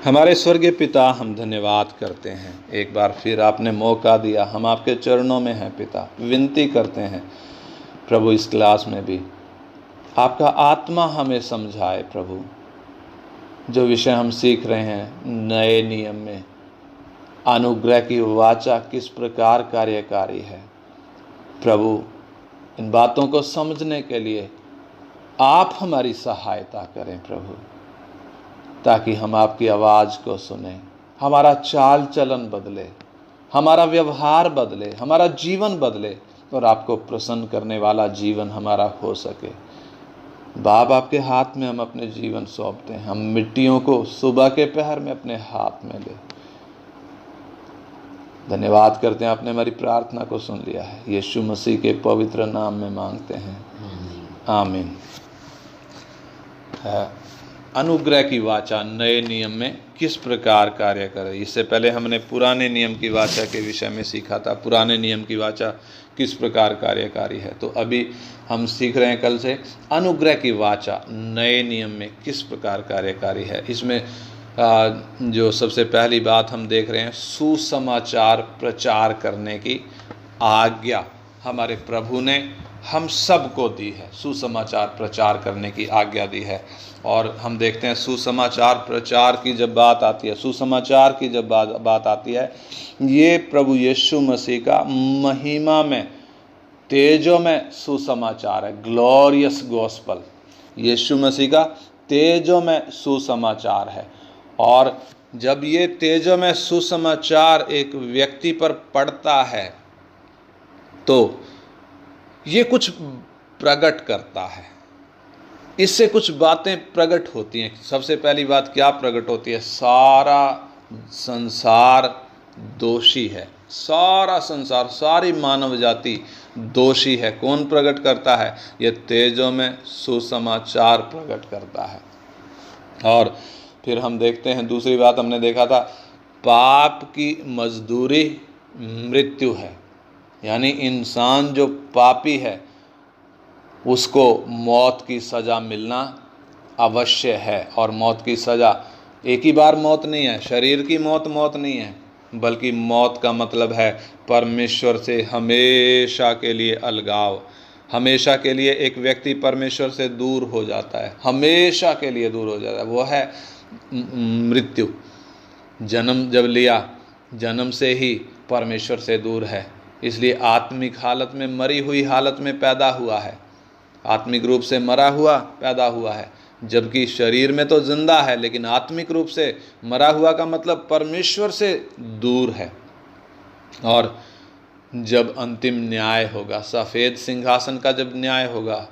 हमारे स्वर्गीय पिता, हम धन्यवाद करते हैं, एक बार फिर आपने मौका दिया, हम आपके चरणों में हैं पिता। विनती करते हैं प्रभु, इस क्लास में भी आपका आत्मा हमें समझाए प्रभु। जो विषय हम सीख रहे हैं नए नियम में, अनुग्रह की वाचा किस प्रकार कार्यकारी है प्रभु, इन बातों को समझने के लिए आप हमारी सहायता करें प्रभु, ताकि हम आपकी आवाज़ को सुने, हमारा चाल चलन बदले, हमारा व्यवहार बदले, हमारा जीवन बदले और आपको प्रसन्न करने वाला जीवन हमारा हो सके। बाप, आपके हाथ में हम अपने जीवन सौंपते हैं। हम मिट्टियों को सुबह के पहर में अपने हाथ में ले। धन्यवाद करते हैं, आपने हमारी प्रार्थना को सुन लिया है। यीशु मसीह के पवित्र नाम में मांगते हैं, आमीन। अनुग्रह की वाचा नए नियम में किस प्रकार कार्य करे। इससे पहले हमने पुराने नियम की वाचा के विषय में सीखा था, पुराने नियम की वाचा किस प्रकार कार्यकारी है। तो अभी हम सीख रहे हैं कल से अनुग्रह की वाचा नए नियम में किस प्रकार कार्यकारी है। इसमें जो सबसे पहली बात हम देख रहे हैं, सुसमाचार प्रचार करने की आज्ञा हमारे प्रभु ने हम सबको दी है। सुसमाचार प्रचार करने की आज्ञा दी है। और हम देखते हैं सुसमाचार प्रचार की जब बात आती है, सुसमाचार की जब बात आती है, ये प्रभु यीशु मसीह का महिमा में, तेजों में सुसमाचार है। ग्लोरियस गॉस्पल, यीशु मसीह का तेजों में सुसमाचार है। और जब ये तेजों में सुसमाचार एक व्यक्ति पर पड़ता है तो ये कुछ प्रकट करता है, इससे कुछ बातें प्रकट होती हैं। सबसे पहली बात क्या प्रकट होती है? सारा संसार दोषी है, सारा संसार, सारी मानव जाति दोषी है। कौन प्रकट करता है? ये तेजों में सुसमाचार प्रकट करता है। और फिर हम देखते हैं, दूसरी बात हमने देखा था, पाप की मजदूरी मृत्यु है। यानी इंसान जो पापी है उसको मौत की सज़ा मिलना अवश्य है। और मौत की सज़ा एक ही बार मौत नहीं है, शरीर की मौत मौत नहीं है, बल्कि मौत का मतलब है परमेश्वर से हमेशा के लिए अलगाव। हमेशा के लिए एक व्यक्ति परमेश्वर से दूर हो जाता है, हमेशा के लिए दूर हो जाता है, वो है मृत्यु। जन्म जब लिया, जन्म से ही परमेश्वर से दूर है, इसलिए आत्मिक हालत में, मरी हुई हालत में पैदा हुआ है, आत्मिक रूप से मरा हुआ पैदा हुआ है। जबकि शरीर में तो जिंदा है, लेकिन आत्मिक रूप से मरा हुआ का मतलब परमेश्वर से दूर है। और जब अंतिम न्याय होगा, सफ़ेद सिंहासन का जब न्याय होगा,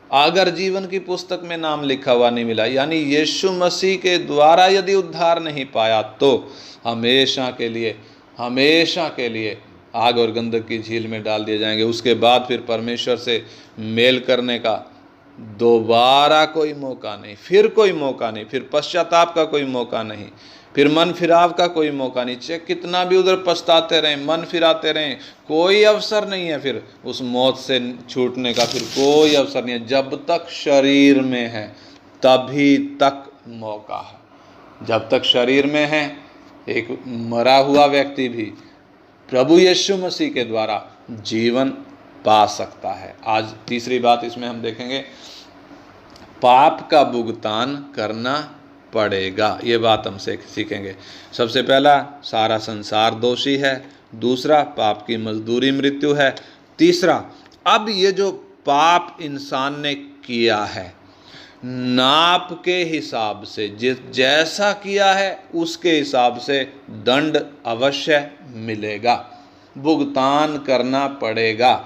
अगर जीवन की पुस्तक में नाम लिखा हुआ नहीं मिला, यानी यीशु मसीह के द्वारा यदि उद्धार नहीं पाया, तो हमेशा के लिए आग और गंधक की झील में डाल दिए जाएंगे। उसके बाद फिर परमेश्वर से मेल करने का दोबारा कोई मौका नहीं, फिर कोई मौका नहीं, फिर पश्चाताप का कोई मौका नहीं, फिर मन फिराव का कोई मौका नहीं। चाहे कितना भी उधर पछताते रहें, मन फिराते रहें, कोई अवसर नहीं है फिर उस मौत से छूटने का, फिर कोई अवसर नहीं है। जब तक शरीर में है तभी तक मौका है। जब तक शरीर में है, एक मरा हुआ व्यक्ति भी प्रभु यीशु मसीह के द्वारा जीवन पा सकता है। आज तीसरी बात इसमें हम देखेंगे, पाप का भुगतान करना पड़ेगा। ये बात हम सीखेंगे। सबसे पहला, सारा संसार दोषी है। दूसरा, पाप की मजदूरी मृत्यु है। तीसरा, अब ये जो पाप इंसान ने किया है, नाप के हिसाब से, जैसा किया है उसके हिसाब से दंड अवश्य मिलेगा, भुगतान करना पड़ेगा।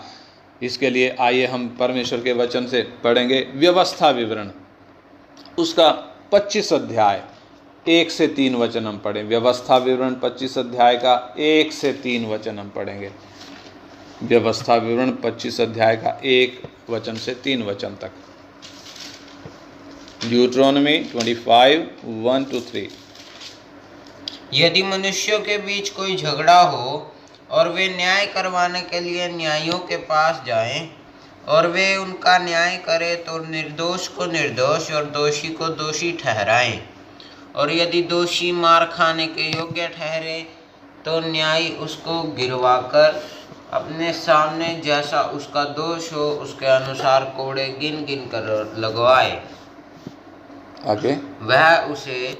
इसके लिए आइए हम परमेश्वर के वचन से पढ़ेंगे व्यवस्था विवरण, उसका 25 अध्याय 1 से 3 वचन हम पढ़ें। व्यवस्था विवरण 25 अध्याय का 1 से 3 वचन हम पढ़ेंगे। व्यवस्था विवरण 25 अध्याय का 1 वचन से 3 वचन तक। ड्यूटरोनॉमी 25 1-3। यदि मनुष्यों के बीच कोई झगड़ा हो और वे न्याय करवाने के लिए न्यायियों के पास जाएं और वे उनका न्याय करें, तो निर्दोष को निर्दोष और दोषी को दोषी ठहराएं और यदि दोषी मार खाने के योग्य ठहरे तो न्यायी उसको गिरवाकर अपने सामने जैसा उसका दोष हो उसके अनुसार कोड़े गिन गिन कर लगवाए। आगे वह उसे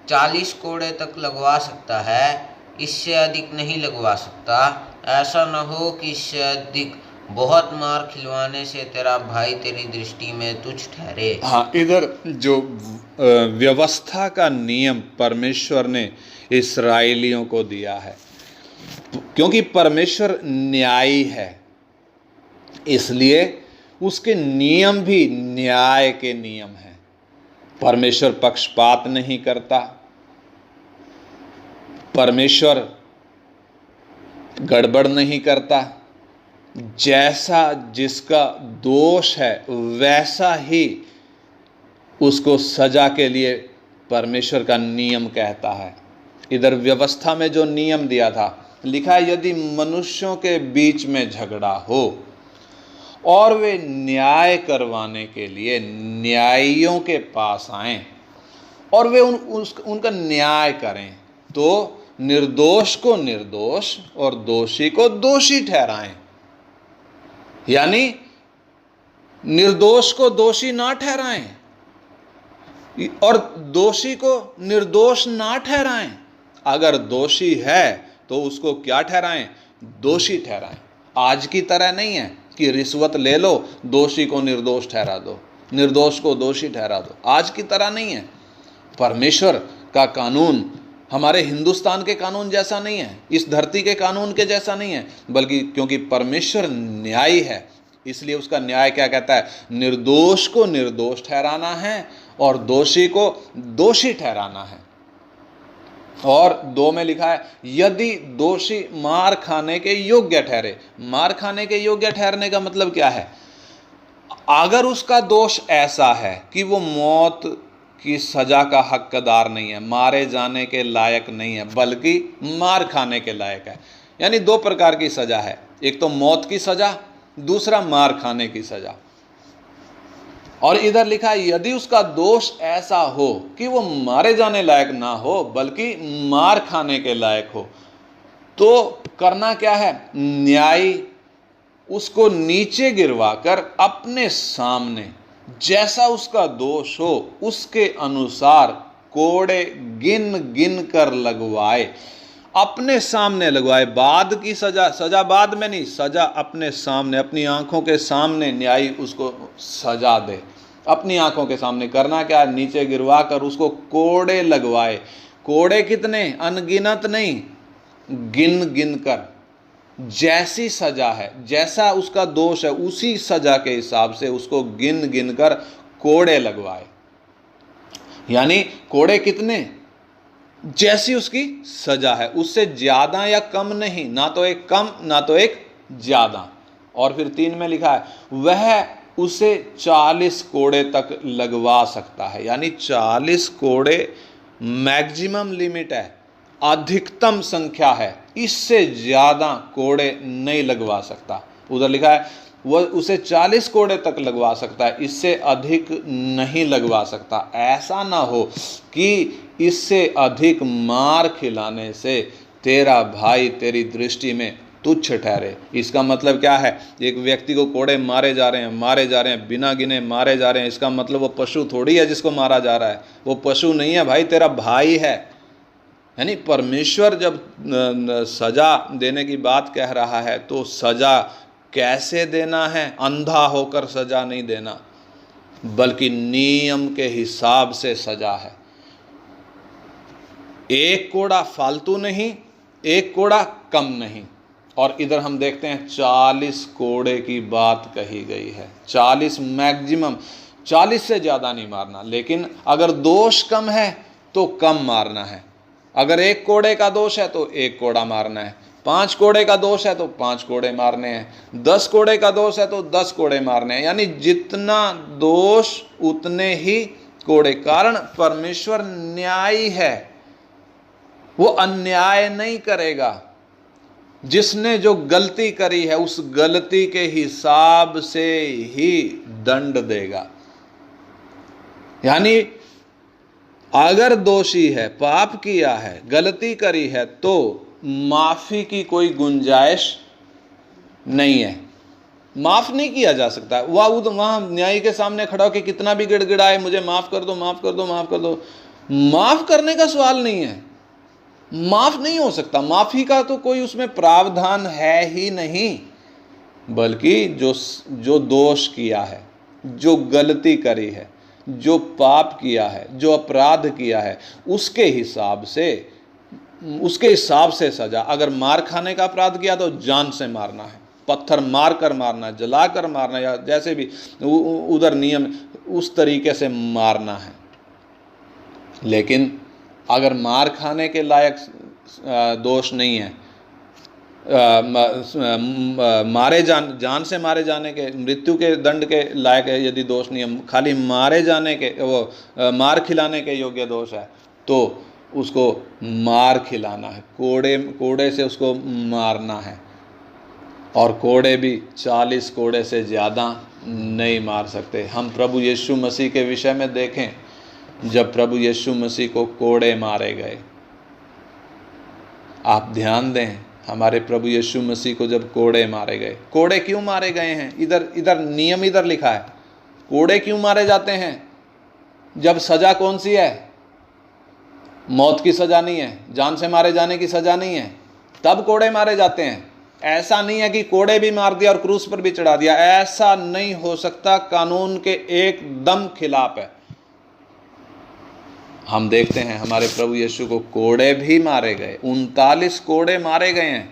40 कोड़े तक लगवा सकता है, इससे अधिक नहीं लगवा सकता। ऐसा न हो कि इससे अधिक बहुत मार खिलवाने से तेरा भाई तेरी दृष्टि में तुच्छ ठहरे। हाँ, इधर जो व्यवस्था का नियम परमेश्वर ने इस्राएलियों को दिया है, क्योंकि परमेश्वर न्यायी है, इसलिए उसके नियम भी न्याय के नियम हैं। परमेश्वर पक्षपात नहीं करता, परमेश्वर गड़बड़ नहीं करता। जैसा जिसका दोष है वैसा ही उसको सजा के लिए परमेश्वर का नियम कहता है। इधर व्यवस्था में जो नियम दिया था, लिखा है यदि मनुष्यों के बीच में झगड़ा हो और वे न्याय करवाने के लिए न्यायियों के पास आएं और वे उनका न्याय करें, तो निर्दोष को निर्दोष और दोषी को दोषी ठहराएं। यानी निर्दोष को दोषी ना ठहराएं और दोषी को निर्दोष ना ठहराएं। अगर दोषी है तो उसको क्या ठहराएं? दोषी ठहराएं। आज की तरह नहीं है कि रिश्वत ले लो, दोषी को निर्दोष ठहरा दो, निर्दोष को दोषी ठहरा दो। आज की तरह नहीं है। परमेश्वर का कानून हमारे हिंदुस्तान के कानून जैसा नहीं है, इस धरती के कानून के जैसा नहीं है, बल्कि क्योंकि परमेश्वर न्यायी है, इसलिए उसका न्याय क्या कहता है? निर्दोष को निर्दोष ठहराना है और दोषी को दोषी ठहराना है। और 2 में लिखा है यदि दोषी मार खाने के योग्य ठहरे। मार खाने के योग्य ठहरने का मतलब क्या है? अगर उसका दोष ऐसा है कि वो मौत की सजा का हकदार नहीं है, मारे जाने के लायक नहीं है, बल्कि मार खाने के लायक है। यानी 2 प्रकार की सजा है, एक तो मौत की सजा, दूसरा मार खाने की सजा। और इधर लिखा है यदि उसका दोष ऐसा हो कि वो मारे जाने लायक ना हो बल्कि मार खाने के लायक हो, तो करना क्या है? न्यायी उसको नीचे गिरवाकर अपने सामने जैसा उसका दोष हो उसके अनुसार कोड़े गिन गिन कर लगवाए। अपने सामने लगवाए। बाद की सजा बाद में नहीं, सजा अपने सामने, अपनी आंखों के सामने न्यायी उसको सजा दे। अपनी आंखों के सामने करना क्या है? नीचे गिरवा कर उसको कोड़े लगवाए। कोड़े कितने? अनगिनत नहीं, गिन गिन कर। जैसी सजा है, जैसा उसका दोष है, उसी सजा के हिसाब से उसको गिन गिन कर कोड़े लगवाए। यानी कोड़े कितने? जैसी उसकी सजा है, उससे ज्यादा या कम नहीं, ना तो एक कम ना तो एक ज्यादा। और फिर 3 में लिखा है वह उसे 40 कोड़े तक लगवा सकता है। यानी 40 कोड़े मैक्सिमम लिमिट है, अधिकतम संख्या है, इससे ज्यादा कोड़े नहीं लगवा सकता। उधर लिखा है वह उसे 40 कोड़े तक लगवा सकता है, इससे अधिक नहीं लगवा सकता। ऐसा ना हो कि इससे अधिक मार खिलाने से तेरा भाई तेरी दृष्टि में तुच्छ ठहरे। इसका मतलब क्या है? एक व्यक्ति को कोड़े मारे जा रहे हैं, बिना गिने मारे जा रहे हैं, इसका मतलब वो पशु थोड़ी है जिसको मारा जा रहा है। वो पशु नहीं है भाई, तेरा भाई है। यानी परमेश्वर जब सजा देने की बात कह रहा है तो सजा कैसे देना है? अंधा होकर सजा नहीं देना, बल्कि नियम के हिसाब से सजा है। एक कोड़ा फालतू नहीं, एक कोड़ा कम नहीं। और इधर हम देखते हैं 40 कोड़े की बात कही गई है। 40 मैक्सिमम, 40 से ज़्यादा नहीं मारना। लेकिन अगर दोष कम है तो कम मारना है। अगर 1 कोड़े का दोष है तो 1 कोड़ा मारना है, 5 कोड़े का दोष है तो 5 कोड़े मारने हैं, 10 कोड़े का दोष है तो 10 कोड़े मारने हैं। यानी जितना दोष उतने ही कोड़े। कारण परमेश्वर न्यायी है, वो अन्याय नहीं करेगा। जिसने जो गलती करी है उस गलती के हिसाब से ही दंड देगा। यानी अगर दोषी है, पाप किया है, गलती करी है, तो माफी की कोई गुंजाइश नहीं है, माफ नहीं किया जा सकता। वहां न्यायी के सामने खड़ा होकर कितना भी गिड़गिड़ाए, मुझे माफ कर दो, माफ कर दो, माफ कर दो, माफ करने का सवाल नहीं है, माफ नहीं हो सकता। माफी का तो कोई उसमें प्रावधान है ही नहीं, बल्कि जो दोष किया है, जो गलती करी है, जो पाप किया है, जो अपराध किया है, उसके हिसाब से सजा। अगर मार खाने का अपराध किया तो जान से मारना है, पत्थर मार कर मारना, जला कर मारना, या जैसे भी उधर नियम उस तरीके से मारना है। लेकिन अगर मार खाने के लायक दोष नहीं है, मारे जान से मारे जाने के, मृत्यु के दंड के लायक है यदि दोष नहीं है, खाली मारे जाने के, वो मार खिलाने के योग्य दोष है, तो उसको मार खिलाना है, कोड़े से उसको मारना है। और कोड़े भी 40 कोड़े से ज़्यादा नहीं मार सकते। हम प्रभु यीशु मसीह के विषय में देखें, जब प्रभु यीशु मसीह को कोड़े मारे गए, आप ध्यान दें, हमारे प्रभु यीशु मसीह को जब कोड़े मारे गए, कोड़े क्यों मारे गए हैं? इधर नियम इधर लिखा है, कोड़े क्यों मारे जाते हैं? जब सजा कौन सी है? मौत की सजा नहीं है, जान से मारे जाने की सजा नहीं है, तब कोड़े मारे जाते हैं। ऐसा नहीं है कि कोड़े भी मार दिया और क्रूस पर भी चढ़ा दिया, ऐसा नहीं हो सकता, कानून के एकदम खिलाफ है। हम देखते हैं हमारे प्रभु यीशु को कोड़े भी मारे गए, 39 कोड़े मारे गए हैं।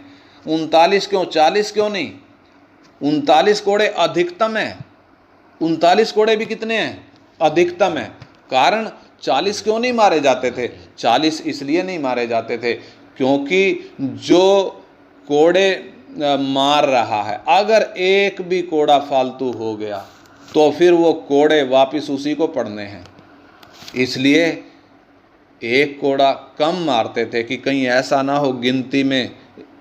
39 क्यों, 40 क्यों नहीं? 39 कोड़े अधिकतम है। 39 कोड़े भी कितने हैं? अधिकतम है। कारण 40 क्यों नहीं मारे जाते थे? 40 इसलिए नहीं मारे जाते थे क्योंकि जो कोड़े मार रहा है, अगर एक भी कोड़ा फालतू हो गया तो फिर वो कोड़े वापिस उसी को पड़ने हैं। इसलिए एक कोड़ा कम मारते थे कि कहीं ऐसा ना हो गिनती में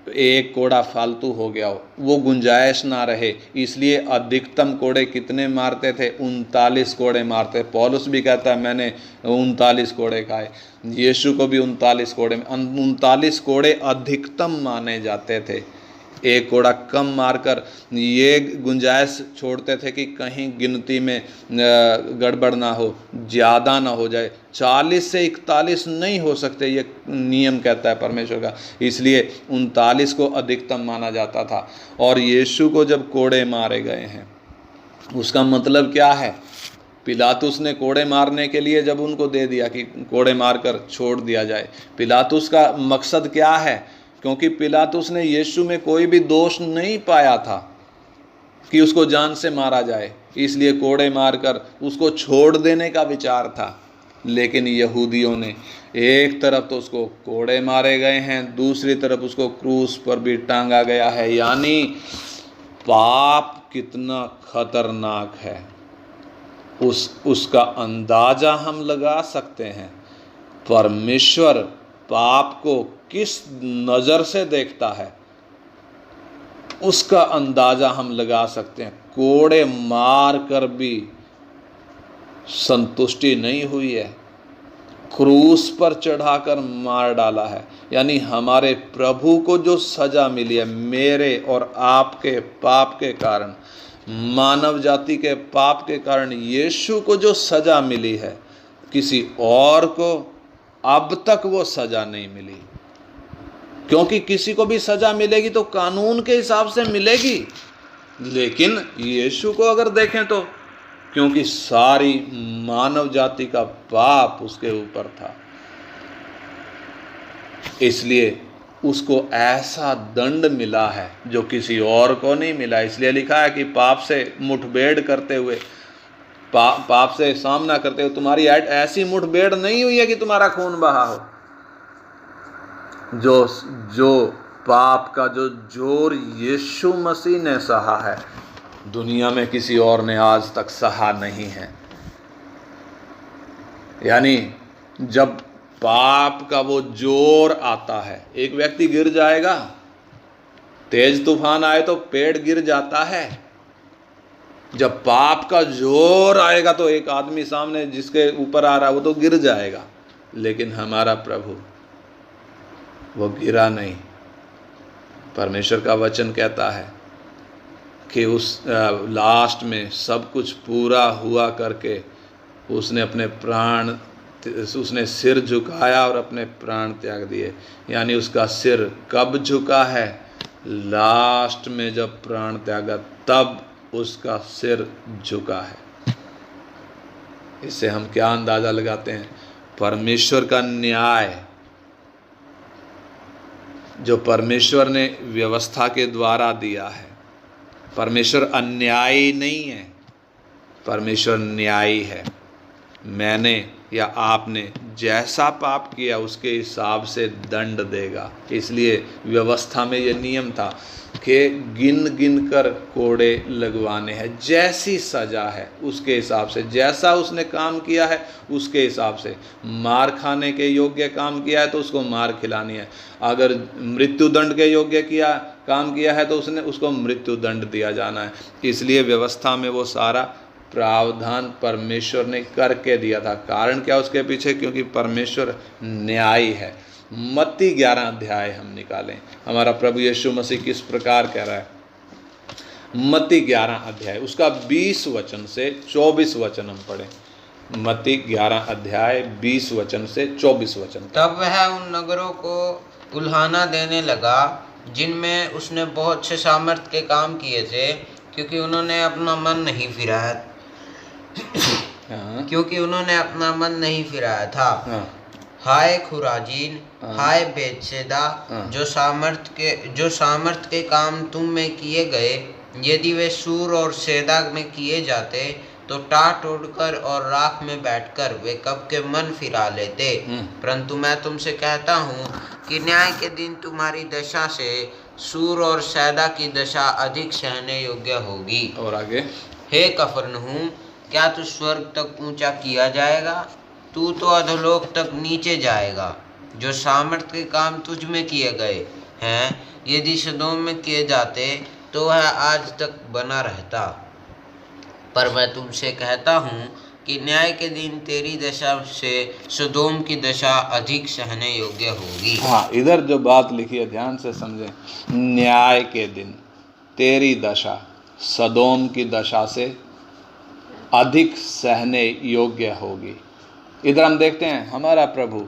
एक कोड़ा फालतू हो गया हो, वो गुंजाइश ना रहे। इसलिए अधिकतम कोड़े कितने मारते थे? 39 कोड़े मारते। पौलुस भी कहता है मैंने 39 कोड़े खाए। यीशु को भी 39 कोड़े अधिकतम माने जाते थे। एक कोड़ा कम मारकर ये गुंजाइश छोड़ते थे कि कहीं गिनती में गड़बड़ ना हो, ज़्यादा ना हो जाए। 40 से 41 नहीं हो सकते, ये नियम कहता है परमेश्वर का। इसलिए 39 को अधिकतम माना जाता था। और यीशु को जब कोड़े मारे गए हैं, उसका मतलब क्या है? पिलातुस ने कोड़े मारने के लिए जब उनको दे दिया कि कोड़े मारकर छोड़ दिया जाए, पिलातुस का मकसद क्या है? क्योंकि पिलातुस ने यीशु में कोई भी दोष नहीं पाया था कि उसको जान से मारा जाए, इसलिए कोड़े मारकर उसको छोड़ देने का विचार था। लेकिन यहूदियों ने एक तरफ तो उसको कोड़े मारे गए हैं, दूसरी तरफ उसको क्रूस पर भी टांगा गया है। यानी पाप कितना खतरनाक है उसका अंदाजा हम लगा सकते हैं। परमेश्वर पाप को किस नज़र से देखता है उसका अंदाजा हम लगा सकते हैं। कोड़े मार कर भी संतुष्टि नहीं हुई है, क्रूस पर चढ़ाकर मार डाला है। यानी हमारे प्रभु को जो सजा मिली है मेरे और आपके पाप के कारण, मानव जाति के पाप के कारण यीशु को जो सजा मिली है, किसी और को अब तक वो सजा नहीं मिली। क्योंकि किसी को भी सजा मिलेगी तो कानून के हिसाब से मिलेगी, लेकिन यीशु को अगर देखें तो क्योंकि सारी मानव जाति का पाप उसके ऊपर था, इसलिए उसको ऐसा दंड मिला है जो किसी और को नहीं मिला। इसलिए लिखा है कि पाप से मुठभेड़ करते हुए, पाप से सामना करते हुए तुम्हारी ऐसी मुठभेड़ नहीं हुई है कि तुम्हारा खून बहा हो। जो पाप का जो जोर यीशु मसीह ने सहा है, दुनिया में किसी और ने आज तक सहा नहीं है। यानी जब पाप का वो जोर आता है, एक व्यक्ति गिर जाएगा, तेज तूफान आए तो पेड़ गिर जाता है। जब पाप का जोर आएगा तो एक आदमी सामने जिसके ऊपर आ रहा है वो तो गिर जाएगा। लेकिन हमारा प्रभु वो गिरा नहीं। परमेश्वर का वचन कहता है कि उस लास्ट में सब कुछ पूरा हुआ करके उसने अपने प्राण, उसने सिर झुकाया और अपने प्राण त्याग दिए। यानी उसका सिर कब झुका है? लास्ट में जब प्राण त्यागा तब उसका सिर झुका है। इससे हम क्या अंदाज़ा लगाते हैं? परमेश्वर का न्याय जो परमेश्वर ने व्यवस्था के द्वारा दिया है, परमेश्वर अन्यायी नहीं है, परमेश्वर न्यायी है। मैंने या आपने जैसा पाप किया उसके हिसाब से दंड देगा। इसलिए व्यवस्था में ये नियम था कि गिन गिन कर कोड़े लगवाने हैं, जैसी सज़ा है उसके हिसाब से, जैसा उसने काम किया है उसके हिसाब से। मार खाने के योग्य काम किया है तो उसको मार खिलानी है। अगर मृत्यु दंड के योग्य काम किया है तो उसको मृत्यु दंड दिया जाना है। इसलिए व्यवस्था में वो सारा प्रावधान परमेश्वर ने करके दिया था। कारण क्या उसके पीछे? क्योंकि परमेश्वर न्यायी है। मत्ती 11 अध्याय हम निकालें, हमारा प्रभु यीशु मसीह किस प्रकार कह रहा है। मत्ती 11 अध्याय उसका 20 वचन से 24 वचन हम पढ़ें। मत्ती 11 अध्याय 20 वचन से 24 वचन। तब वह उन नगरों को उल्हाना देने लगा जिनमें उसने बहुत से सामर्थ के काम किए थे, क्योंकि उन्होंने अपना मन नहीं फिराया था। हाय खुराजीन, हाय बेतसैदा, जो सामर्थ के काम तुम में किए गए, यदि वे सूर और सैदा में किए जाते तो टाट उड़कर और राख में बैठकर वे कब के मन फिरा लेते। परंतु मैं तुमसे कहता हूँ कि न्याय के दिन तुम्हारी दशा से सूर और सैदा की दशा अधिक सहने योग्य होगी। और आगे, हे कफरनहूम, क्या तू स्वर्ग तक ऊंचा किया जाएगा? तू तो अधोलोक तक नीचे जाएगा। जो सामर्थ के काम तुझ में किए गए हैं, यदि सदोम में किए जाते तो वह आज तक बना रहता। पर मैं तुमसे कहता हूँ कि न्याय के दिन तेरी दशा से सदोम की दशा अधिक सहने योग्य होगी। हाँ, इधर जो बात लिखी है ध्यान से समझें। न्याय के दिन तेरी दशा सदोम की दशा से अधिक सहने योग्य होगी। इधर हम देखते हैं हमारा प्रभु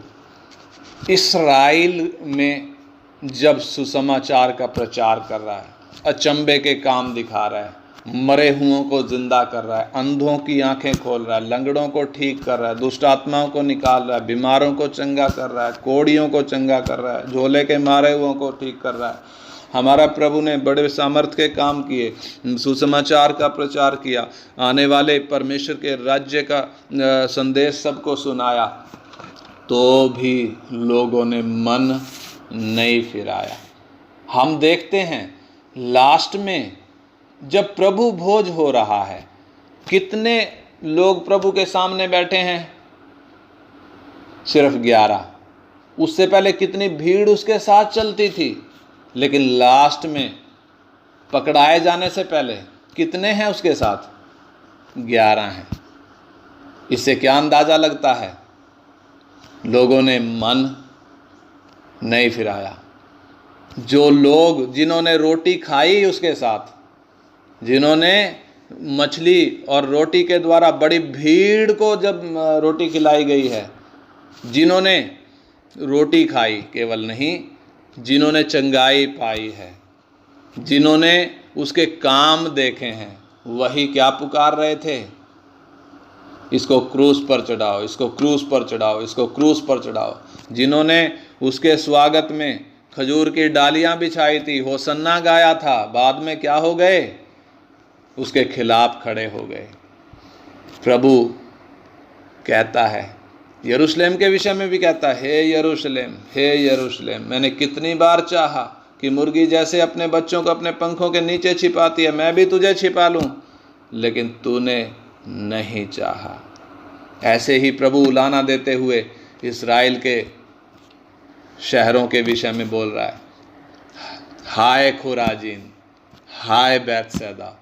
इस्राएल में जब सुसमाचार का प्रचार कर रहा है, अचंभे के काम दिखा रहा है, मरे हुओं को जिंदा कर रहा है, अंधों की आंखें खोल रहा है, लंगड़ों को ठीक कर रहा है, दुष्ट आत्माओं को निकाल रहा है, बीमारों को चंगा कर रहा है, कोढ़ियों को चंगा कर रहा है, झोले के मारे हुओं को ठीक कर रहा है। हमारा प्रभु ने बड़े सामर्थ के काम किए, सुसमाचार का प्रचार किया, आने वाले परमेश्वर के राज्य का संदेश सबको सुनाया, तो भी लोगों ने मन नहीं फिराया। हम देखते हैं लास्ट में जब प्रभु भोज हो रहा है, कितने लोग प्रभु के सामने बैठे हैं? सिर्फ 11। उससे पहले कितनी भीड़ उसके साथ चलती थी, लेकिन लास्ट में पकड़ाए जाने से पहले कितने हैं उसके साथ? 11 हैं। इससे क्या अंदाजा लगता है? लोगों ने मन नहीं फिराया। जो लोग जिन्होंने रोटी खाई उसके साथ, जिन्होंने मछली और रोटी के द्वारा बड़ी भीड़ को जब रोटी खिलाई गई है, जिन्होंने रोटी खाई केवल नहीं, जिन्होंने चंगाई पाई है, जिन्होंने उसके काम देखे हैं, वही क्या पुकार रहे थे? इसको क्रूस पर चढ़ाओ, इसको क्रूस पर चढ़ाओ, इसको क्रूस पर चढ़ाओ। जिन्होंने उसके स्वागत में खजूर की डालियां बिछाई थी, होसन्ना गाया था, बाद में क्या हो गए? उसके खिलाफ खड़े हो गए। प्रभु कहता है, यरूशलेम के विषय में भी कहता है, हे यरूशलेम, हे यरूशलेम, मैंने कितनी बार चाहा कि मुर्गी जैसे अपने बच्चों को अपने पंखों के नीचे छिपाती है, मैं भी तुझे छिपा लूं, लेकिन तूने नहीं चाहा। ऐसे ही प्रभु उलाना देते हुए इस्राएल के शहरों के विषय में बोल रहा है, हाय खुराजीन, हाय बेतसैदा,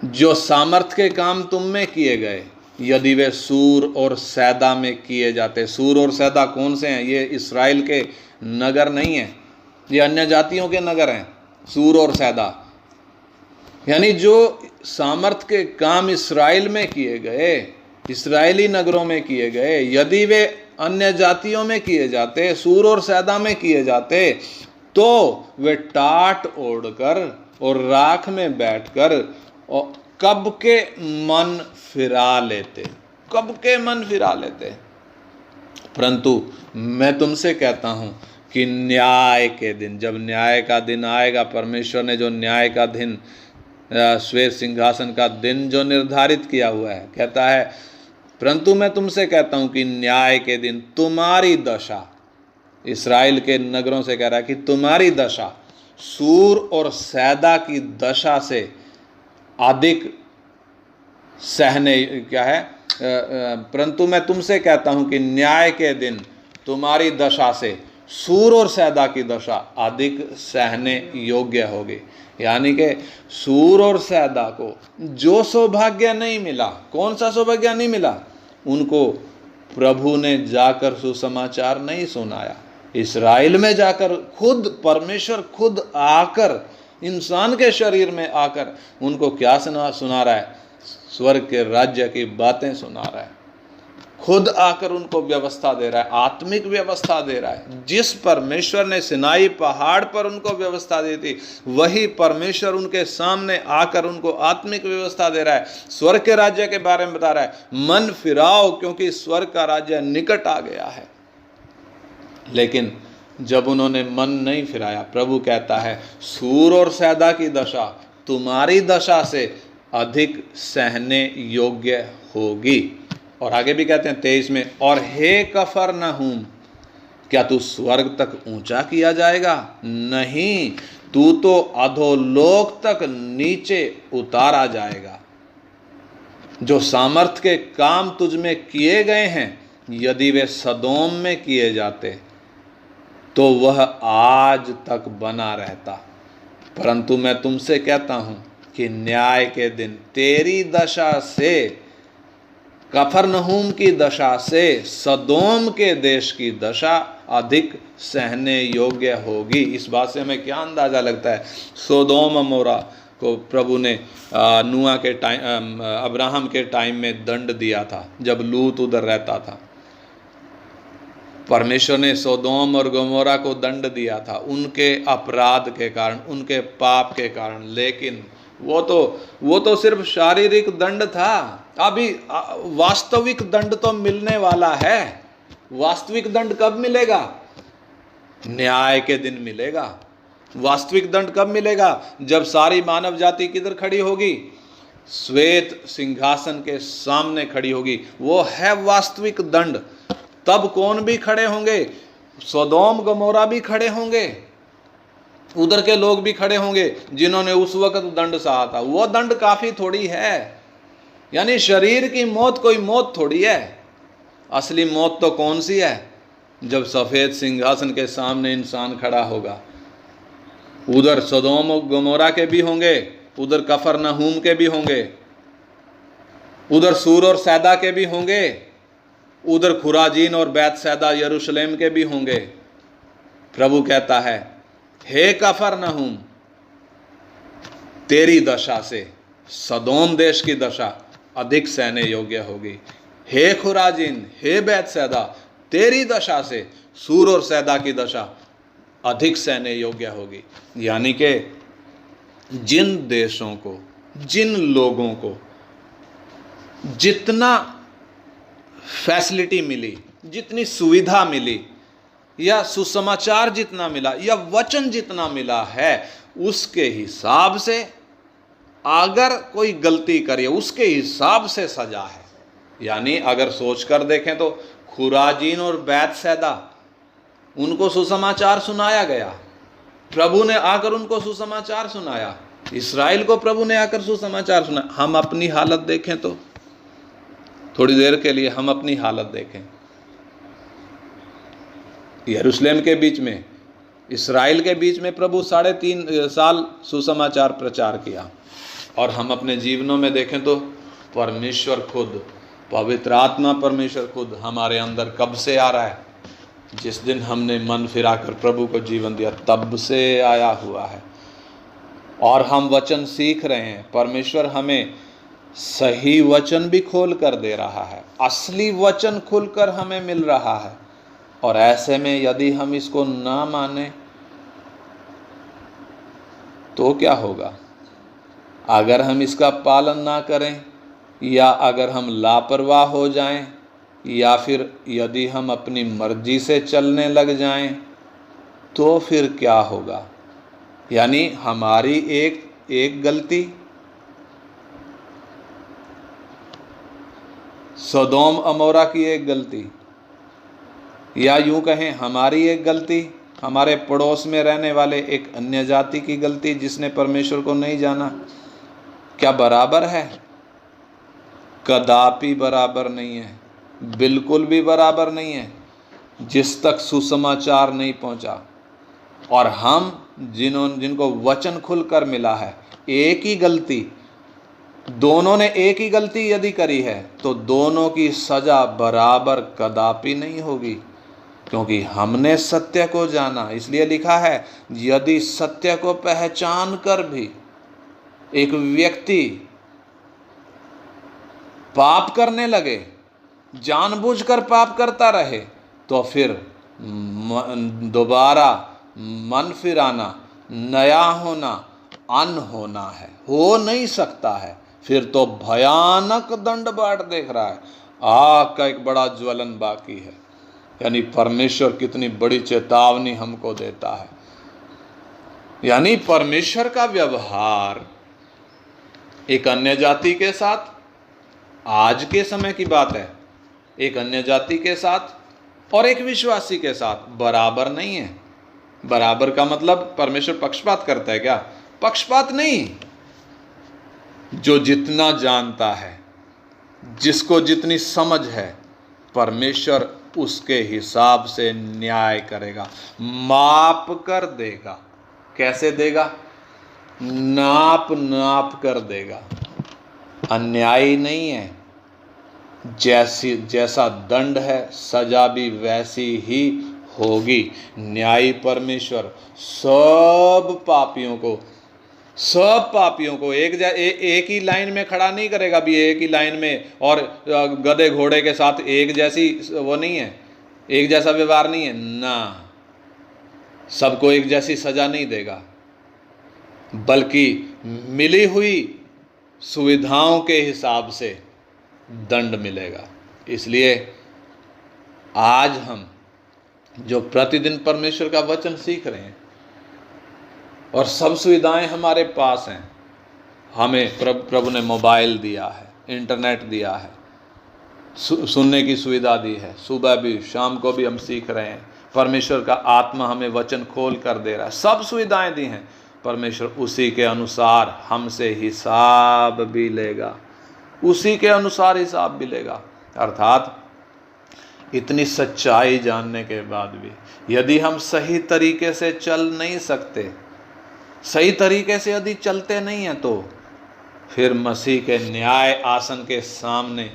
जो सामर्थ के काम तुम में किए गए, यदि वे सूर और सैदा में किए जाते। सूर और सैदा कौन से हैं? ये इस्राएल के नगर नहीं हैं, ये अन्य जातियों के नगर हैं, सूर और सैदा। यानी जो सामर्थ के काम इस्राएल में किए गए, इस्राएली नगरों में किए गए, यदि वे अन्य जातियों में किए जाते, सूर और सैदा में किए जाते, तो वे टाट ओढ़कर और राख में बैठकर और कब के मन फिरा लेते, कब के मन फिरा लेते। परंतु मैं तुमसे कहता हूं कि न्याय के दिन, जब न्याय का दिन आएगा, परमेश्वर ने जो न्याय का दिन, श्वेत सिंहासन का दिन जो निर्धारित किया हुआ है, कहता है परंतु मैं तुमसे कहता हूं कि न्याय के दिन तुम्हारी दशा, इस्राएल के नगरों से कह रहा है कि तुम्हारी दशा सूर और सैदा की दशा से अधिक सहने क्या है, परंतु मैं तुमसे कहता हूं कि न्याय के दिन तुम्हारी दशा से सूर और सैदा की दशा अधिक सहने योग्य होगी। यानी कि सूर और सैदा को जो सौभाग्य नहीं मिला, कौन सा सौभाग्य नहीं मिला? उनको प्रभु ने जाकर सुसमाचार नहीं सुनाया। इस्राएल में जाकर खुद परमेश्वर खुद आकर इंसान के शरीर में आकर उनको क्या सुना रहा है? स्वर्ग के राज्य की बातें सुना रहा है। खुद आकर उनको व्यवस्था दे रहा है, आत्मिक व्यवस्था दे रहा है। जिस परमेश्वर ने सिनाई पहाड़ पर उनको व्यवस्था दी थी, वही परमेश्वर उनके सामने आकर उनको आत्मिक व्यवस्था दे रहा है। स्वर्ग के राज्य के बारे में बता रहा है, मन फिराओ क्योंकि स्वर्ग का राज्य निकट आ गया है। लेकिन जब उन्होंने मन नहीं फिराया, प्रभु कहता है सूर और सैदा की दशा तुम्हारी दशा से अधिक सहने योग्य होगी। और आगे भी कहते हैं 23 में, और हे कफरनहूम, क्या तू स्वर्ग तक ऊंचा किया जाएगा? नहीं, तू तो अधोलोक तक नीचे उतारा जाएगा। जो सामर्थ के काम तुझ में किए गए हैं, यदि वे सदोम में किए जाते तो वह आज तक बना रहता। परंतु मैं तुमसे कहता हूं कि न्याय के दिन तेरी दशा से, कफरनहूम की दशा से सदोम के देश की दशा अधिक सहने योग्य होगी। इस बात से हमें क्या अंदाज़ा लगता है? सोदोम अमोरा को प्रभु ने नूह के टाइम, अब्राहम के टाइम में दंड दिया था, जब लूत उधर रहता था। परमेश्वर ने सोदोम और गमोरा को दंड दिया था उनके अपराध के कारण, उनके पाप के कारण। लेकिन वो तो सिर्फ शारीरिक दंड था। अभी वास्तविक दंड तो मिलने वाला है। वास्तविक दंड कब मिलेगा? न्याय के दिन मिलेगा। वास्तविक दंड कब मिलेगा? जब सारी मानव जाति किधर खड़ी होगी? श्वेत सिंहासन के सामने खड़ी होगी। वो है वास्तविक दंड। तब कौन भी खड़े होंगे? सोदोम गमोरा भी खड़े होंगे, उधर के लोग भी खड़े होंगे जिन्होंने उस वक्त दंड सहा था। वो दंड काफी थोड़ी है। यानी शरीर की मौत कोई मौत थोड़ी है। असली मौत तो कौन सी है? जब सफेद सिंहासन के सामने इंसान खड़ा होगा। उधर सदोम और गमोरा के भी होंगे, उधर कफरनहूम के भी होंगे, उधर सूर और सैदा के भी होंगे, उधर खुराजीन और बैतसैदा यरूशलेम के भी होंगे। प्रभु कहता है, हे कफरनहूम, तेरी दशा से सदोम देश की दशा अधिक सहने योग्य होगी। हे खुराजीन, हे बैतसैदा, तेरी दशा से सूर और सैदा की दशा अधिक सहने योग्य होगी। यानी कि जिन देशों को, जिन लोगों को जितना फैसिलिटी मिली, जितनी सुविधा मिली, या सुसमाचार जितना मिला, या वचन जितना मिला है, उसके हिसाब से अगर कोई गलती करे उसके हिसाब से सजा है। यानी अगर सोच कर देखें तो खुराजीन और बैतसैदा, उनको सुसमाचार सुनाया गया। प्रभु ने आकर उनको सुसमाचार सुनाया। इस्राएल को प्रभु ने आकर सुसमाचार सुनाया। हम अपनी हालत देखें तो, थोड़ी देर के लिए हम अपनी हालत देखें। यरूशलेम के बीच में, इस्राएल के बीच में प्रभु 3.5 साल सुसमाचार प्रचार किया। और हम अपने जीवनों में देखें तो परमेश्वर खुद पवित्र आत्मा परमेश्वर खुद हमारे अंदर कब से आ रहा है? जिस दिन हमने मन फिराकर प्रभु को जीवन दिया तब से आया हुआ है। और हम वचन सीख रहे हैं। परमेश्वर हमें सही वचन भी खोल कर दे रहा है, असली वचन खुलकर हमें मिल रहा है। और ऐसे में यदि हम इसको ना माने तो क्या होगा? अगर हम इसका पालन ना करें, या अगर हम लापरवाह हो जाएं, या फिर यदि हम अपनी मर्जी से चलने लग जाएं, तो फिर क्या होगा? यानी हमारी एक गलती, सदोम अमोरा की एक गलती, या यूं कहें हमारी एक गलती, हमारे पड़ोस में रहने वाले एक अन्य जाति की गलती जिसने परमेश्वर को नहीं जाना, क्या बराबर है? कदापि बराबर नहीं है, बिल्कुल भी बराबर नहीं है। जिस तक सुसमाचार नहीं पहुंचा, और हम जिनको वचन खुलकर मिला है, एक ही गलती, दोनों ने एक ही गलती यदि करी है तो दोनों की सजा बराबर कदापि नहीं होगी, क्योंकि हमने सत्य को जाना। इसलिए लिखा है, यदि सत्य को पहचान कर भी एक व्यक्ति पाप करने लगे, जानबूझकर पाप करता रहे, तो फिर दोबारा मन फिराना, नया होना, अनहोना है, हो नहीं सकता है। फिर तो भयानक दंड बाट देख रहा है, आग का एक बड़ा ज्वलन बाकी है। यानी परमेश्वर कितनी बड़ी चेतावनी हमको देता है। यानी परमेश्वर का व्यवहार एक अन्य जाति के साथ, आज के समय की बात है, एक अन्य जाति के साथ और एक विश्वासी के साथ बराबर नहीं है। बराबर का मतलब परमेश्वर पक्षपात करता है क्या? पक्षपात नहीं। जो जितना जानता है, जिसको जितनी समझ है, परमेश्वर उसके हिसाब से न्याय करेगा, माप कर देगा। कैसे देगा? नाप कर देगा। अन्यायी नहीं है। जैसा दंड है, सजा भी वैसी ही होगी। न्यायी परमेश्वर सब पापियों को एक ही लाइन में खड़ा नहीं करेगा। भी एक ही लाइन में, और गधे घोड़े के साथ एक जैसी वो नहीं है, एक जैसा व्यवहार नहीं है ना। सबको एक जैसी सजा नहीं देगा, बल्कि मिली हुई सुविधाओं के हिसाब से दंड मिलेगा। इसलिए आज हम जो प्रतिदिन परमेश्वर का वचन सीख रहे हैं, और सब सुविधाएं हमारे पास हैं, हमें प्रभु ने मोबाइल दिया है, इंटरनेट दिया है, सुनने की सुविधा दी है, सुबह भी शाम को भी हम सीख रहे हैं। परमेश्वर का आत्मा हमें वचन खोल कर दे रहा है, सब सुविधाएं दी हैं। परमेश्वर उसी के अनुसार हमसे हिसाब भी लेगा, उसी के अनुसार हिसाब भी लेगा। अर्थात इतनी सच्चाई जानने के बाद भी यदि हम सही तरीके से चल नहीं सकते, सही तरीके से यदि चलते नहीं हैं, तो फिर मसीह के न्याय आसन के सामने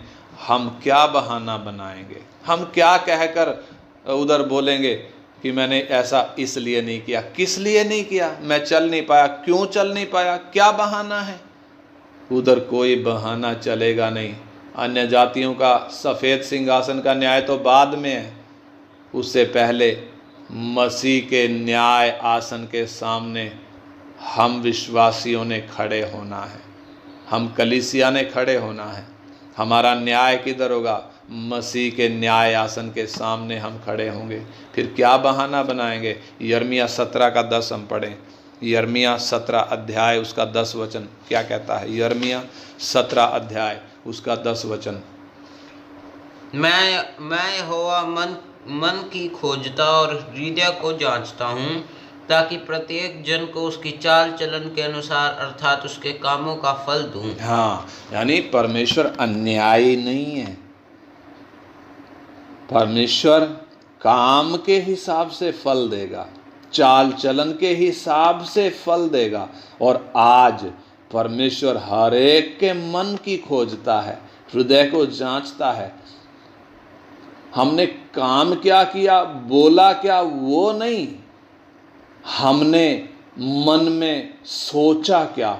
हम क्या बहाना बनाएंगे? हम क्या कहकर उधर बोलेंगे कि मैंने ऐसा इसलिए नहीं किया, किस लिए नहीं किया, मैं चल नहीं पाया, क्यों चल नहीं पाया, क्या बहाना है? उधर कोई बहाना चलेगा नहीं। अन्य जातियों का सफ़ेद सिंहासन का न्याय तो बाद में है, उससे पहले मसीह के न्याय आसन के सामने हम विश्वासियों ने खड़े होना है, हम कलीसिया ने खड़े होना है। हमारा न्याय किधर होगा? मसीह के न्याय आसन के सामने हम खड़े होंगे। फिर क्या बहाना बनाएंगे? यिर्मयाह 17 का 10 हम पढ़ें। यिर्मयाह 17 अध्याय उसका 10 वचन क्या कहता है? यिर्मयाह 17 अध्याय उसका 10 वचन। मैं यहोवा मन की खोजता और हृदय को जांचता हूँ, ताकि प्रत्येक जन को उसकी चाल चलन के अनुसार अर्थात उसके कामों का फल दूं। हाँ, यानी परमेश्वर अन्यायी नहीं है। परमेश्वर काम के हिसाब से फल देगा, चाल चलन के हिसाब से फल देगा। और आज परमेश्वर हर एक के मन की खोजता है हृदय को जांचता है। हमने काम क्या किया, बोला क्या, वो नहीं, हमने मन में सोचा क्या,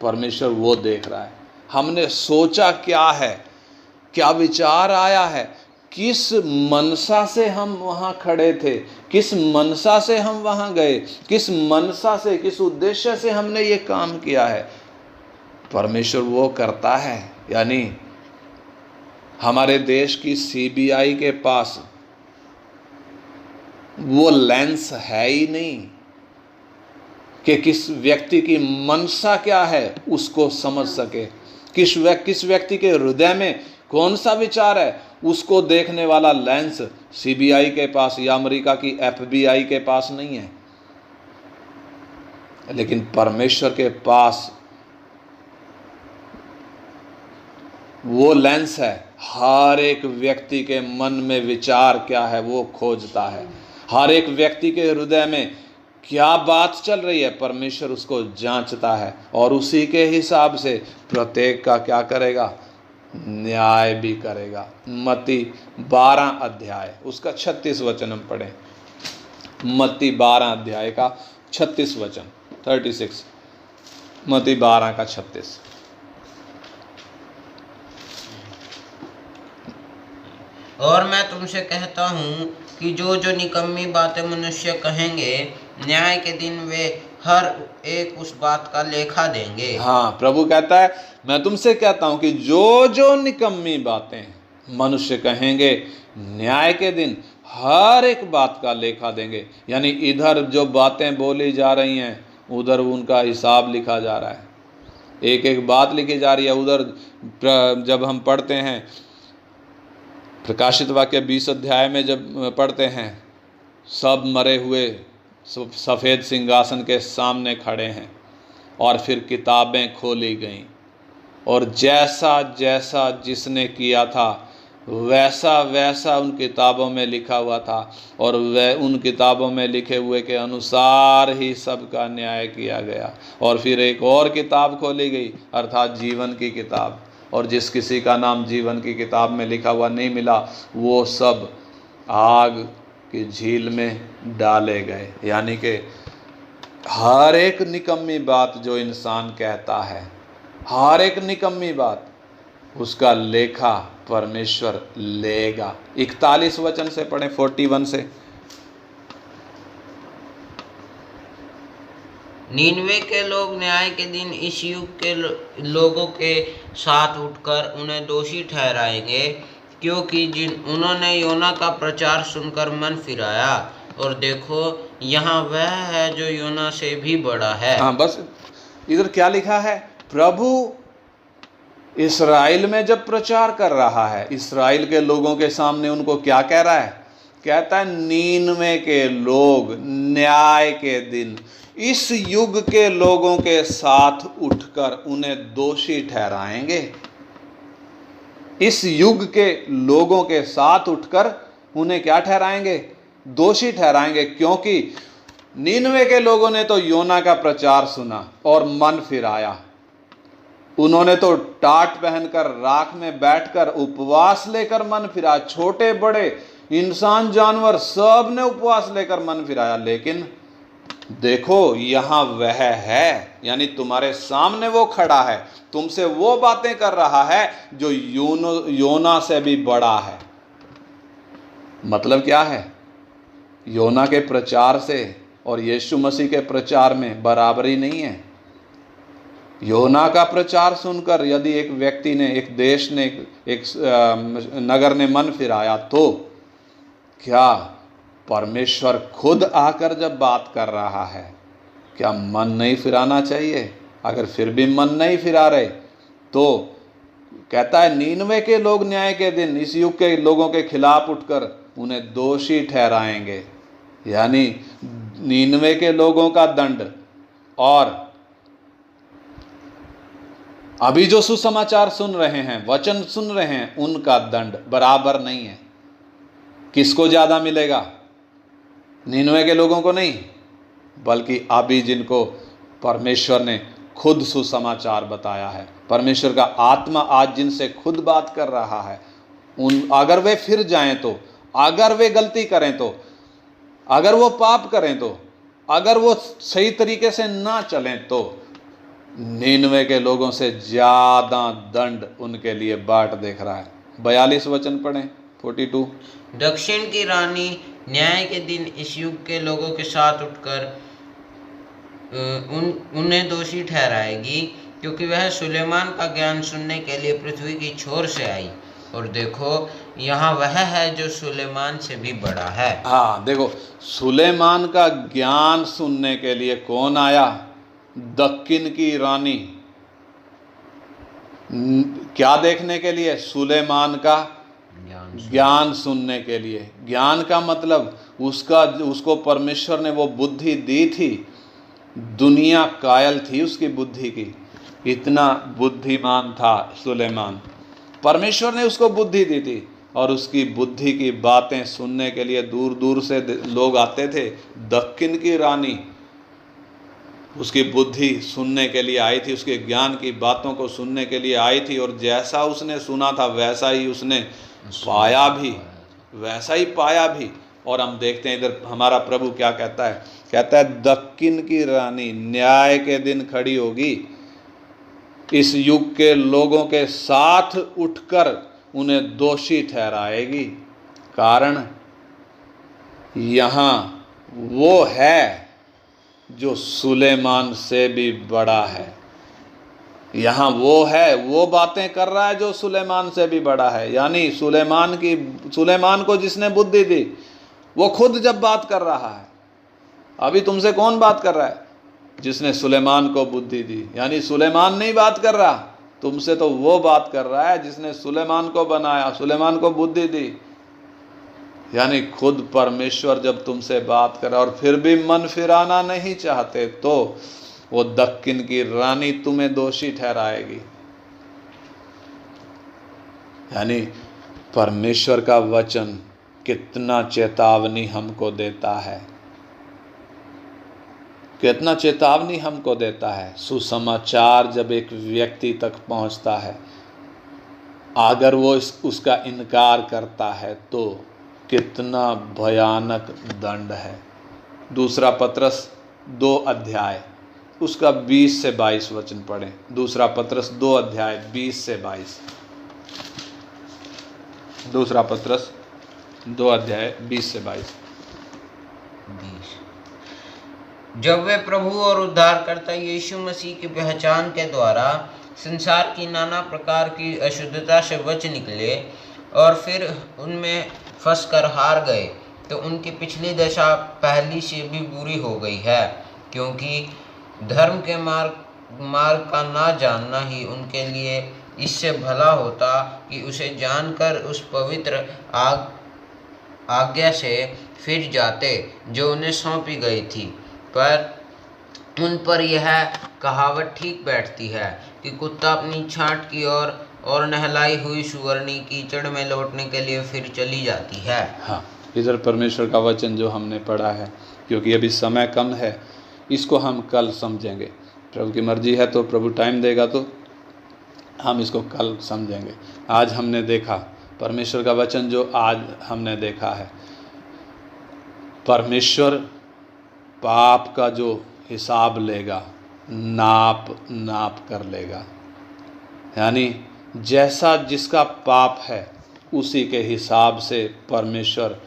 परमेश्वर वो देख रहा है। हमने सोचा क्या है, क्या विचार आया है, किस मनसा से हम वहाँ खड़े थे, किस मनसा से हम वहाँ गए, किस मनसा से, किस उद्देश्य से हमने ये काम किया है, परमेश्वर वो करता है। यानी हमारे देश की सीबीआई के पास वो लेंस है ही नहीं कि किस व्यक्ति की मनसा क्या है उसको समझ सके, किस व्यक्ति के हृदय में कौन सा विचार है उसको देखने वाला लेंस सीबीआई के पास या अमेरिका की एफबीआई के पास नहीं है, लेकिन परमेश्वर के पास वो लेंस है। हर एक व्यक्ति के मन में विचार क्या है वो खोजता है, हर एक व्यक्ति के हृदय में क्या बात चल रही है परमेश्वर उसको जांचता है, और उसी के हिसाब से प्रत्येक का क्या करेगा, न्याय भी करेगा। मत्ती 12 अध्याय उसका 36 वचन हम पढ़ें। मत्ती 12 अध्याय का 36 वचन, 36, मत्ती 12 का 36। और मैं तुमसे कहता हूँ कि जो जो निकम्मी बातें मनुष्य कहेंगे, न्याय के दिन वे हर एक उस बात का लेखा देंगे। हाँ, प्रभु कहता है मैं तुमसे कहता हूँ कि जो जो निकम्मी बातें मनुष्य कहेंगे, न्याय के दिन हर एक बात का लेखा देंगे। यानी इधर जो बातें बोली जा रही हैं उधर उनका हिसाब लिखा जा रहा है, एक एक बात लिखी जा रही है। उधर जब हम पढ़ते हैं प्रकाशित वाक्य 20 अध्याय में जब पढ़ते हैं, सब मरे हुए सफ़ेद सिंहासन के सामने खड़े हैं और फिर किताबें खोली गईं, और जैसा जैसा जिसने किया था वैसा वैसा उन किताबों में लिखा हुआ था, और वह उन किताबों में लिखे हुए के अनुसार ही सबका न्याय किया गया। और फिर एक और किताब खोली गई, अर्थात जीवन की किताब, और जिस किसी का नाम जीवन की किताब में लिखा हुआ नहीं मिला वो सब आग की झील में डाले गए। यानी कि हर एक निकम्मी बात जो इंसान कहता है, हर एक निकम्मी बात, उसका लेखा परमेश्वर लेगा। 41 वचन से पढ़ें, 41 से। नीनवे के लोग न्याय के दिन इस युग के लोगों के साथ उठकर उन्हें दोषी ठहराएंगे, क्योंकि उन्होंने योना का प्रचार सुनकर मन फिराया, और देखो यहाँ वह है जो योना से भी बड़ा है। हाँ, बस इधर क्या लिखा है, प्रभु इस्राएल में जब प्रचार कर रहा है, इस्राएल के लोगों के सामने उनको क्या कह रहा है, कहता है नीनवे के लोग न्याय के दिन इस युग के लोगों के साथ उठकर उन्हें दोषी ठहराएंगे। इस युग के लोगों के साथ उठकर उन्हें क्या ठहराएंगे, दोषी ठहराएंगे, क्योंकि नीनवे के लोगों ने तो योना का प्रचार सुना और मन फिराया। उन्होंने तो टाट पहनकर राख में बैठकर उपवास लेकर मन फिराया, छोटे बड़े इंसान जानवर सब ने उपवास लेकर मन फिराया। लेकिन देखो यहाँ वह है, यानी तुम्हारे सामने वो खड़ा है, तुमसे वो बातें कर रहा है जो योना से भी बड़ा है। मतलब क्या है, योना के प्रचार से और यीशु मसीह के प्रचार में बराबरी नहीं है। योना का प्रचार सुनकर यदि एक व्यक्ति ने, एक देश ने, एक नगर ने मन फिराया, तो क्या परमेश्वर खुद आकर जब बात कर रहा है, क्या मन नहीं फिराना चाहिए? अगर फिर भी मन नहीं फिरा रहे तो कहता है नीनवे के लोग न्याय के दिन इस युग के लोगों के खिलाफ उठकर उन्हें दोषी ठहराएंगे। यानी नीनवे के लोगों का दंड और अभी जो सुसमाचार सुन रहे हैं, वचन सुन रहे हैं, उनका दंड बराबर नहीं है। किसको ज़्यादा मिलेगा? नीनवे के लोगों को नहीं, बल्कि अभी जिनको परमेश्वर ने खुद सुसमाचार बताया है परमेश्वर का आत्मा आज जिनसे खुद बात कर रहा है, अगर वे फिर जाएं तो, अगर वे गलती करें तो, अगर वो पाप करें तो, अगर वो सही तरीके से ना चलें तो नीनवे के लोगों से ज्यादा दंड उनके लिए बाट देख रहा है। 42 वचन पढ़ें, 42। दक्षिण की रानी न्याय के दिन इस युग के लोगों के साथ उठकर उन्हें दोषी ठहराएगी, क्योंकि वह सुलेमान का ज्ञान सुनने के लिए पृथ्वी की छोर से आई। और देखो, यहाँ वह है जो सुलेमान से भी बड़ा है। हाँ देखो, सुलेमान का ज्ञान सुनने के लिए कौन आया? दक्षिण की रानी। क्या देखने के लिए? सुलेमान का ज्ञान सुनने के लिए। ज्ञान का मतलब उसको परमेश्वर ने वो बुद्धि दी थी, दुनिया कायल थी उसकी बुद्धि की, इतना बुद्धिमान था सुलेमान। परमेश्वर ने उसको बुद्धि दी थी और उसकी बुद्धि की बातें सुनने के लिए दूर दूर से लोग आते थे। दक्षिण की रानी उसकी बुद्धि सुनने के लिए आई थी, उसके ज्ञान की बातों को सुनने के लिए आई थी, और जैसा उसने सुना था वैसा ही उसने पाया भी, वैसा ही पाया भी। और हम देखते हैं इधर हमारा प्रभु क्या कहता है, कहता है दक्षिण की रानी न्याय के दिन खड़ी होगी, इस युग के लोगों के साथ उठकर उन्हें दोषी ठहराएगी। कारण यहाँ वो है जो सुलेमान से भी बड़ा है। यहाँ वो है, वो बातें कर रहा है जो सुलेमान से भी बड़ा है। यानी सुलेमान को जिसने बुद्धि दी, वो खुद जब बात कर रहा है, अभी तुमसे कौन बात कर रहा है? जिसने सुलेमान को बुद्धि दी। यानी सुलेमान नहीं बात कर रहा तुमसे, तो वो बात कर रहा है जिसने सुलेमान को बनाया, सुलेमान को बुद्धि दी। यानी खुद परमेश्वर जब तुमसे बात कर रहा और फिर भी मन फिराना नहीं चाहते, तो वो दक्षिण की रानी तुम्हें दोषी ठहराएगी। यानी परमेश्वर का वचन कितना चेतावनी हमको देता है, कितना चेतावनी हमको देता है। सुसमाचार जब एक व्यक्ति तक पहुंचता है, अगर वो उसका इनकार करता है तो कितना भयानक दंड है। दूसरा पत्रस 2 अध्याय उसका 20 से 22 वचन पढ़ें। दूसरा पत्रस 2 अध्याय 20 से 22। दूसरा पत्रस 2 अध्याय 20 से 22। जब वे प्रभु और उद्धारकर्ता यीशु मसीह की पहचान के द्वारा संसार की नाना प्रकार की अशुद्धता से बच निकले और फिर उनमें फंस कर हार गए, तो उनकी पिछली दशा पहली से भी बुरी हो गई है, क्योंकि धर्म के मार्ग का ना जानना ही उनके लिए इससे भला होता कि उसे जानकर उस पवित्र आज्ञा से फिर जाते जो उन्हें सौंपी गई थी। पर उन पर यह कहावत ठीक बैठती है कि कुत्ता अपनी छांट की और नहलाई हुई सुअरनी कीचड़ में लौटने के लिए फिर चली जाती है। हाँ, इधर परमेश्वर का वचन जो हमने पढ़ा है, क्योंकि अभी समय कम है, इसको हम कल समझेंगे। प्रभु की मर्जी है तो प्रभु टाइम देगा तो हम इसको कल समझेंगे। आज हमने देखा परमेश्वर का वचन, जो आज हमने देखा है, परमेश्वर पाप का जो हिसाब लेगा, नाप कर लेगा। यानी जैसा जिसका पाप है उसी के हिसाब से परमेश्वर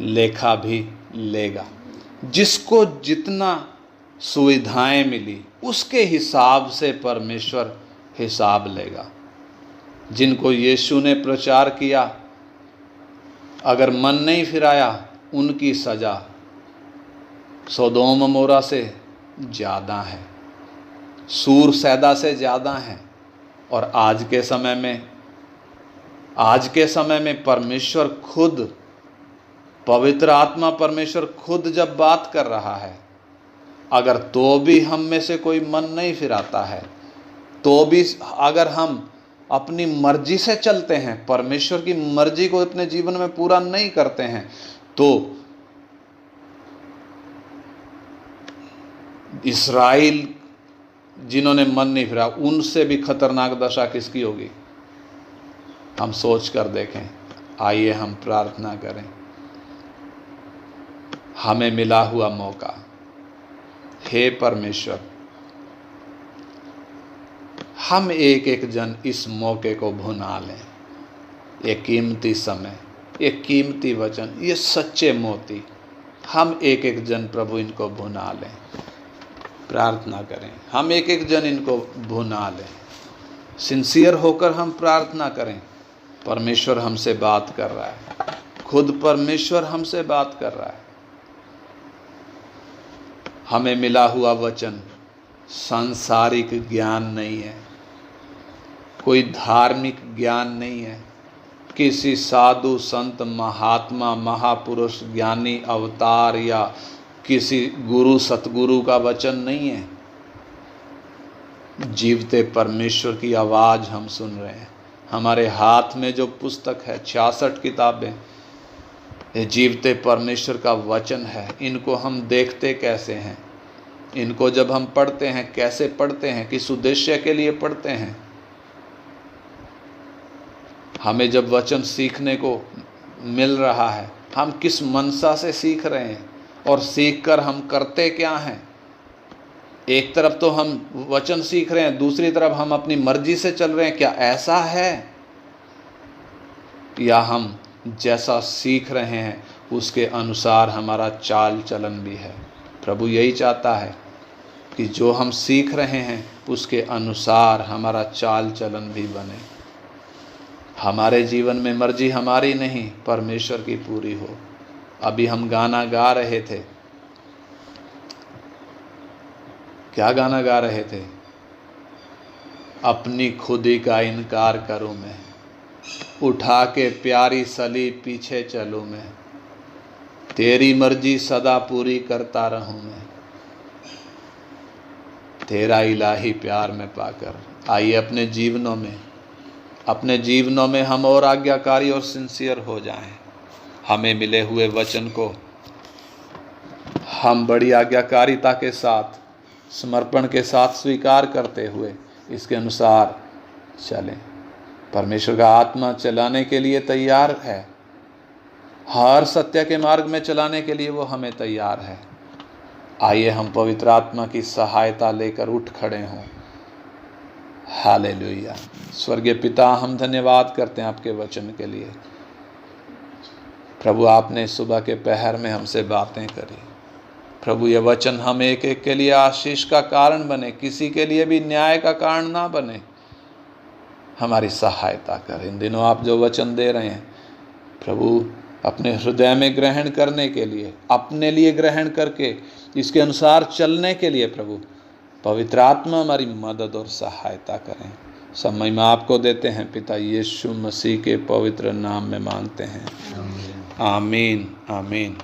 लेखा भी लेगा। जिसको जितना सुविधाएं मिली उसके हिसाब से परमेश्वर हिसाब लेगा। जिनको यीशु ने प्रचार किया, अगर मन नहीं फिराया, उनकी सज़ा सोदोम मोरा से ज़्यादा है, सूर सैदा से ज़्यादा है। और आज के समय में परमेश्वर खुद, पवित्र आत्मा परमेश्वर खुद जब बात कर रहा है, अगर तो भी हम में से कोई मन नहीं फिराता है, तो भी अगर हम अपनी मर्जी से चलते हैं, परमेश्वर की मर्जी को अपने जीवन में पूरा नहीं करते हैं, तो इस्राएल जिन्होंने मन नहीं फिरा, उनसे भी खतरनाक दशा किसकी होगी? हम सोच कर देखें। आइए हम प्रार्थना करें। हमें मिला हुआ मौका, हे परमेश्वर, हम एक एक जन इस मौके को भुना लें। ये कीमती समय, ये कीमती वचन, ये सच्चे मोती, हम एक एक जन प्रभु इनको भुना लें। प्रार्थना करें, हम एक एक जन इनको भुना लें। सिंसियर होकर हम प्रार्थना करें। परमेश्वर हमसे बात कर रहा है, खुद परमेश्वर हमसे बात कर रहा है। हमें मिला हुआ वचन सांसारिक ज्ञान नहीं है, कोई धार्मिक ज्ञान नहीं है, किसी साधु संत महात्मा महापुरुष ज्ञानी अवतार या किसी गुरु सतगुरु का वचन नहीं है। जीवते परमेश्वर की आवाज़ हम सुन रहे हैं। हमारे हाथ में जो पुस्तक है, 66 किताबें, ये जीवते परमेश्वर का वचन है। इनको हम देखते कैसे हैं? इनको जब हम पढ़ते हैं, कैसे पढ़ते हैं? किस उद्देश्य के लिए पढ़ते हैं? हमें जब वचन सीखने को मिल रहा है, हम किस मनसा से सीख रहे हैं और सीख कर हम करते क्या हैं? एक तरफ तो हम वचन सीख रहे हैं, दूसरी तरफ हम अपनी मर्जी से चल रहे हैं। क्या ऐसा है? या हम जैसा सीख रहे हैं उसके अनुसार हमारा चाल चलन भी है? प्रभु यही चाहता है कि जो हम सीख रहे हैं उसके अनुसार हमारा चाल चलन भी बने। हमारे जीवन में मर्जी हमारी नहीं, परमेश्वर की पूरी हो। अभी हम गाना गा रहे थे। क्या गाना गा रहे थे? अपनी खुदी का इनकार करूं मैं, उठा के प्यारी सलीब पीछे चलूं मैं, तेरी मर्जी सदा पूरी करता रहूं मैं, तेरा इलाही प्यार में पाकर। आइए अपने जीवनों में हम और आज्ञाकारी और सिंसियर हो जाएं। हमें मिले हुए वचन को हम बड़ी आज्ञाकारिता के साथ, समर्पण के साथ स्वीकार करते हुए इसके अनुसार चलें। परमेश्वर का आत्मा चलाने के लिए तैयार है, हर सत्य के मार्ग में चलाने के लिए वो हमें तैयार है। आइए हम पवित्र आत्मा की सहायता लेकर उठ खड़े हों। हालेलुया। स्वर्गीय पिता, हम धन्यवाद करते हैं आपके वचन के लिए। प्रभु, आपने सुबह के पहर में हमसे बातें करी। प्रभु, ये वचन हम एक एक के लिए आशीष का कारण बने, किसी के लिए भी न्याय का कारण ना बने। हमारी सहायता कर। इन दिनों आप जो वचन दे रहे हैं प्रभु, अपने हृदय में ग्रहण करने के लिए, अपने लिए ग्रहण करके इसके अनुसार चलने के लिए प्रभु पवित्र आत्मा हमारी मदद और सहायता करें। सब महिमा आपको देते हैं पिता यीशु मसीह के पवित्र नाम में मांगते हैं। आमीन आमीन।